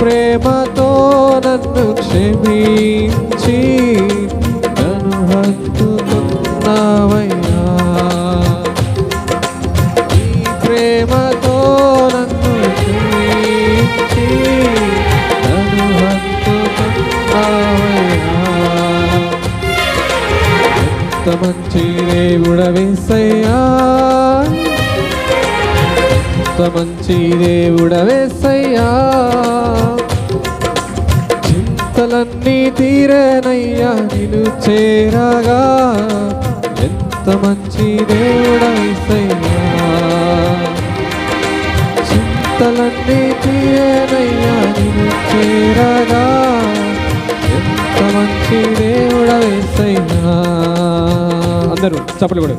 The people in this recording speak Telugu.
ప్రేమతో నన్ను క్షమించి నన్ను హత్తుకున్నావయ్యా. నీ ప్రేమతో నన్ను క్షమించి నన్ను హత్తుకున్నావయ్యా. ఎంత మంచి దేవుడవేసయ్యా, ఎంత మంచి దేవుడవేసయ్యా. చింతలన్నీ తీరేనయ్యా నిన్ను చేరగా. ఎంత మంచి దేవుడవేసయ్యా. చింతలన్నీ తీరేనయ్యా నిన్ను చేరగా. ఎంత మంచి దేవుడవేసయ్యా. అందరూ చప్పట్లు కూడా